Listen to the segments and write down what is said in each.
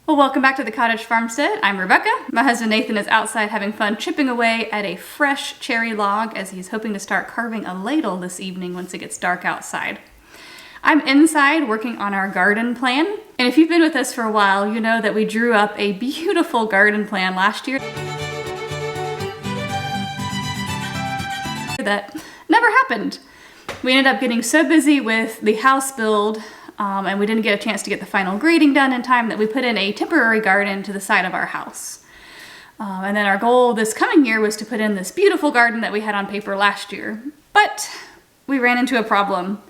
Well, welcome back to the cottage farmstead. I'm Rebecca. My husband Nathan is outside having fun chipping away at a fresh cherry log as he's hoping to start carving a ladle this evening once it gets dark outside. I'm inside working on our garden plan. And if you've been with us for a while, you know that we drew up a beautiful garden plan last year that never happened. We ended up getting so busy with the house build and we didn't get a chance to get the final grading done in time that we put in a temporary garden to the side of our house. And then our goal this coming year was to put in this beautiful garden that we had on paper last year. But we ran into a problem.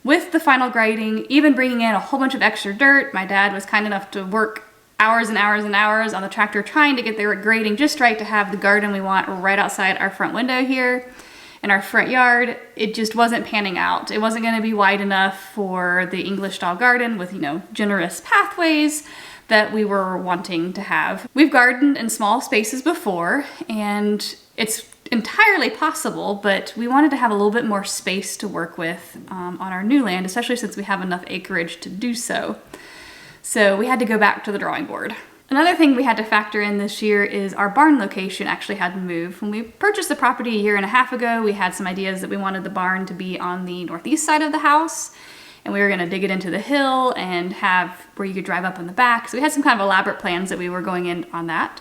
With the final grading, even bringing in a whole bunch of extra dirt, my dad was kind enough to work hours and hours and hours on the tractor trying to get the grading just right to have the garden we want right outside our front window here. In our front yard, it just wasn't panning out. It wasn't going to be wide enough for the English style garden with, generous pathways that we were wanting to have. We've gardened in small spaces before, and it's entirely possible, but we wanted to have a little bit more space to work with on our new land, especially since we have enough acreage to do so. So we had to go back to the drawing board. Another thing we had to factor in this year is our barn location actually had to move. When we purchased the property a year and a half ago, we had some ideas that we wanted the barn to be on the northeast side of the house, and we were going to dig it into the hill and have where you could drive up in the back. So we had some kind of elaborate plans that we were going in on that.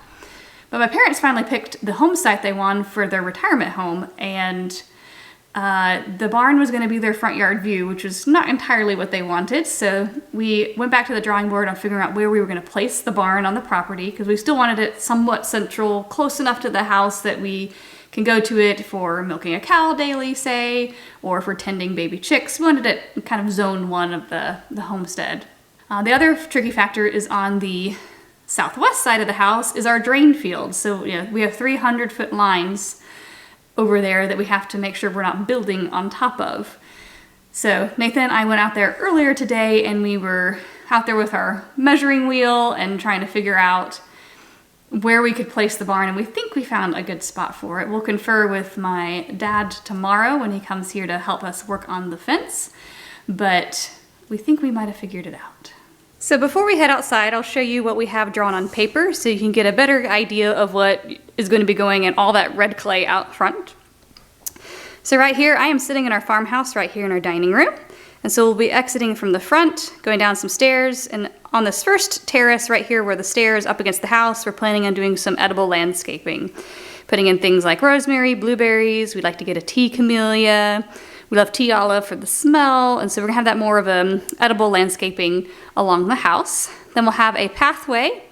But my parents finally picked the home site they wanted for their retirement home, and the barn was going to be their front yard view, which was not entirely what they wanted. So we went back to the drawing board on figuring out where we were going to place the barn on the property, because we still wanted it somewhat central, close enough to the house that we can go to it for milking a cow daily, say, or for tending baby chicks. We wanted it in kind of zone one of the homestead. The other tricky factor is on the southwest side of the house is our drain field. So we have 300-foot lines over there that we have to make sure we're not building on top of. So Nathan and I went out there earlier today, and we were out there with our measuring wheel and trying to figure out where we could place the barn, and we think we found a good spot for it. We'll confer with my dad tomorrow when he comes here to help us work on the fence, but we think we might have figured it out. So before we head outside, I'll show you what we have drawn on paper so you can get a better idea of what is going to be going in all that red clay out front. So right here, I am sitting in our farmhouse right here in our dining room. And so we'll be exiting from the front, going down some stairs, and on this first terrace right here where the stairs up against the house, we're planning on doing some edible landscaping. Putting in things like rosemary, blueberries, we'd like to get a tea camellia. We love tea olive for the smell, and so we're gonna have that more of an edible landscaping along the house. Then we'll have a pathway,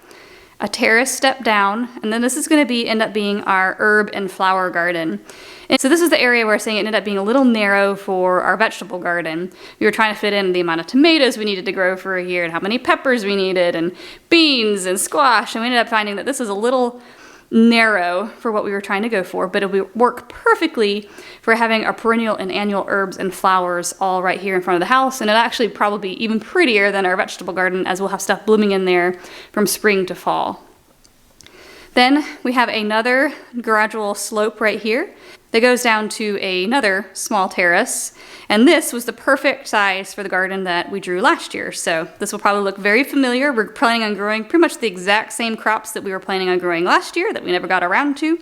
a terrace step down, and then this is gonna end up being our herb and flower garden. And so this is the area where we're saying it ended up being a little narrow for our vegetable garden. We were trying to fit in the amount of tomatoes we needed to grow for a year and how many peppers we needed and beans and squash, and we ended up finding that this is a little narrow for what we were trying to go for, but it would work perfectly for having our perennial and annual herbs and flowers all right here in front of the house, and it'll actually probably be even prettier than our vegetable garden, as we'll have stuff blooming in there from spring to fall. Then we have another gradual slope right here that goes down to another small terrace, and this was the perfect size for the garden that we drew last year. So this will probably look very familiar. We're planning on growing pretty much the exact same crops that we were planning on growing last year that we never got around to,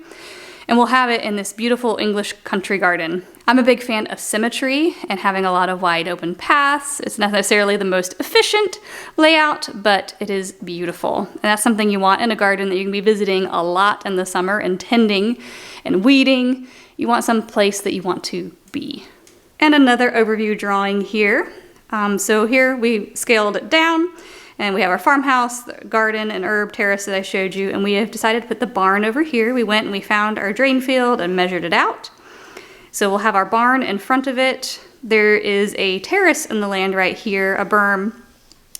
and we'll have it in this beautiful English country garden. I'm a big fan of symmetry and having a lot of wide open paths. It's not necessarily the most efficient layout, but it is beautiful. And that's something you want in a garden that you can be visiting a lot in the summer and tending and weeding. You want some place that you want to be. And another overview drawing here. So here we scaled it down, and we have our farmhouse, the garden, and herb terrace that I showed you, and we have decided to put the barn over here. We went and we found our drain field and measured it out. So we'll have our barn in front of it. There is a terrace in the land right here, a berm,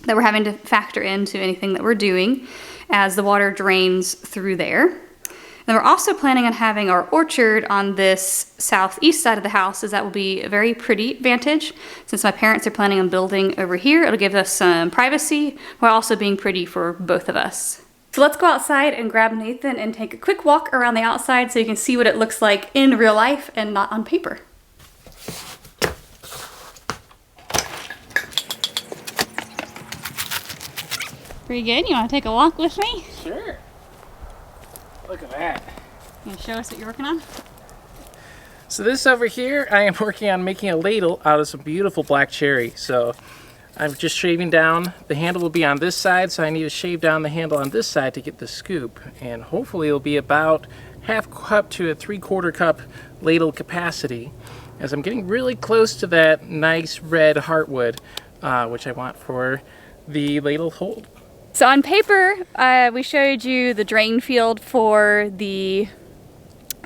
that we're having to factor into anything that we're doing as the water drains through there. And we're also planning on having our orchard on this southeast side of the house, as that will be a very pretty vantage. Since my parents are planning on building over here, it'll give us some privacy while also being pretty for both of us. So let's go outside and grab Nathan and take a quick walk around the outside so you can see what it looks like in real life and not on paper. Pretty good. You want to take a walk with me? Sure. Look at that. Can you show us what you're working on? So this over here, I am working on making a ladle out of some beautiful black cherry. So I'm just shaving down. The handle will be on this side, so I need to shave down the handle on this side to get the scoop. And hopefully it'll be about half cup to a 3/4 cup ladle capacity, as I'm getting really close to that nice red heartwood, which I want for the ladle hold. So on paper, we showed you the drain field for the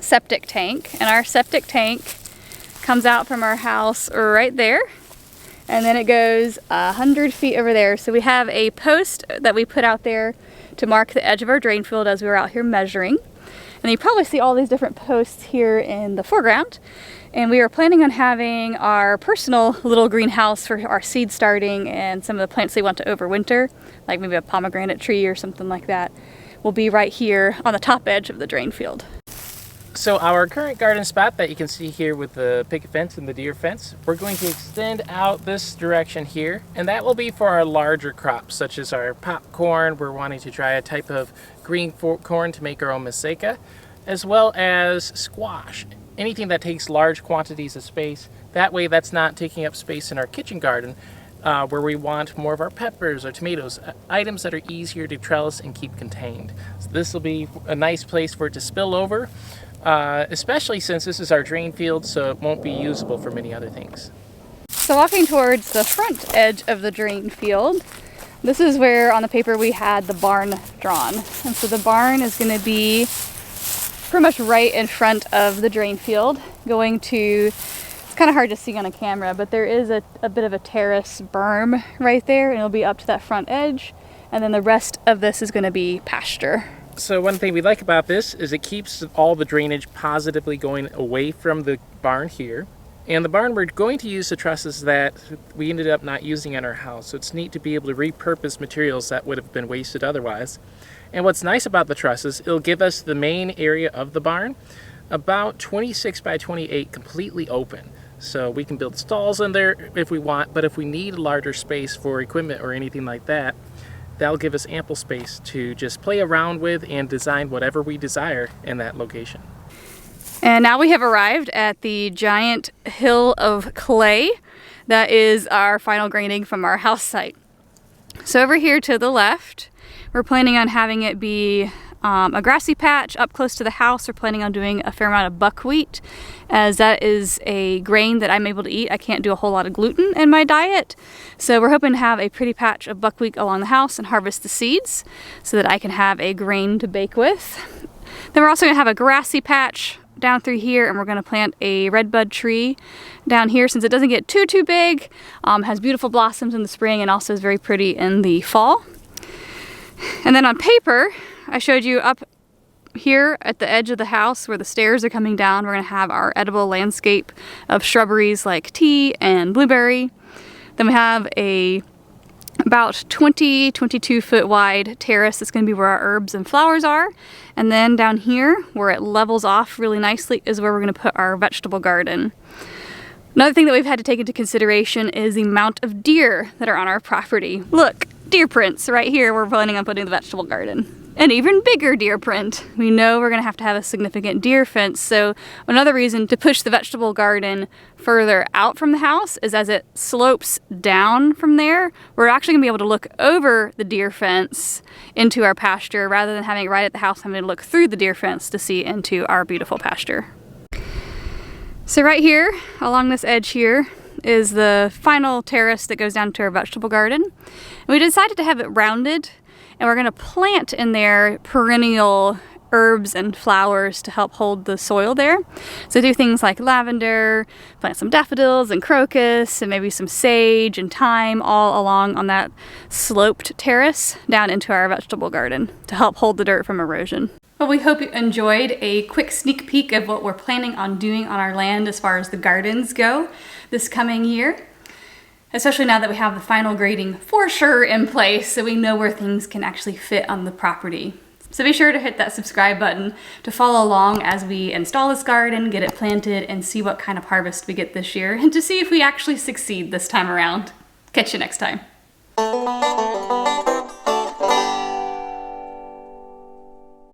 septic tank, and our septic tank comes out from our house right there, and then it goes 100 feet over there. So we have a post that we put out there to mark the edge of our drain field as we were out here measuring. And you probably see all these different posts here in the foreground. And we are planning on having our personal little greenhouse for our seed starting and some of the plants we want to overwinter, like maybe a pomegranate tree or something like that, will be right here on the top edge of the drain field. So our current garden spot that you can see here with the picket fence and the deer fence, we're going to extend out this direction here, and that will be for our larger crops, such as our popcorn. We're wanting to try a type of green corn to make our own maseca, as well as squash. Anything that takes large quantities of space. That way that's not taking up space in our kitchen garden, where we want more of our peppers or tomatoes, items that are easier to trellis and keep contained. So this will be a nice place for it to spill over. Especially since this is our drain field, so it won't be usable for many other things. So walking towards the front edge of the drain field, this is where on the paper we had the barn drawn. And so the barn is going to be pretty much right in front of the drain field, going to, it's kind of hard to see on a camera, but there is a bit of a terrace berm right there, and it'll be up to that front edge, and then the rest of this is going to be pasture. So one thing we like about this is it keeps all the drainage positively going away from the barn here. And the barn, we're going to use the trusses that we ended up not using in our house. So it's neat to be able to repurpose materials that would have been wasted otherwise. And what's nice about the trusses, it'll give us the main area of the barn about 26 by 28 completely open. So we can build stalls in there if we want, but if we need a larger space for equipment or anything like that, that'll give us ample space to just play around with and design whatever we desire in that location. And now we have arrived at the giant hill of clay that is our final grading from our house site. So over here to the left, we're planning on having it be a grassy patch up close to the house. We're planning on doing a fair amount of buckwheat, as that is a grain that I'm able to eat. I can't do a whole lot of gluten in my diet. So we're hoping to have a pretty patch of buckwheat along the house and harvest the seeds so that I can have a grain to bake with. Then we're also going to have a grassy patch down through here, and we're going to plant a redbud tree down here since it doesn't get too big, has beautiful blossoms in the spring, and also is very pretty in the fall. And then on paper, I showed you up here at the edge of the house where the stairs are coming down, we're going to have our edible landscape of shrubberies like tea and blueberry. Then we have a about 22 foot wide terrace that's going to be where our herbs and flowers are. And then down here, where it levels off really nicely, is where we're going to put our vegetable garden. Another thing that we've had to take into consideration is the amount of deer that are on our property. Look, deer prints right here. We're planning on putting the vegetable garden. An even bigger deer print. We know we're going to have a significant deer fence, so another reason to push the vegetable garden further out from the house is as it slopes down from there, we're actually going to be able to look over the deer fence into our pasture rather than having it right at the house, having to look through the deer fence to see into our beautiful pasture. So right here, along this edge here, is the final terrace that goes down to our vegetable garden. And we decided to have it rounded, and we're going to plant in there perennial herbs and flowers to help hold the soil there. So do things like lavender, plant some daffodils and crocus, and maybe some sage and thyme all along on that sloped terrace down into our vegetable garden to help hold the dirt from erosion. Well, we hope you enjoyed a quick sneak peek of what we're planning on doing on our land as far as the gardens go this coming year. Especially now that we have the final grading for sure in place, so we know where things can actually fit on the property. So be sure to hit that subscribe button to follow along as we install this garden, get it planted, and see what kind of harvest we get this year, and to see if we actually succeed this time around. Catch you next time.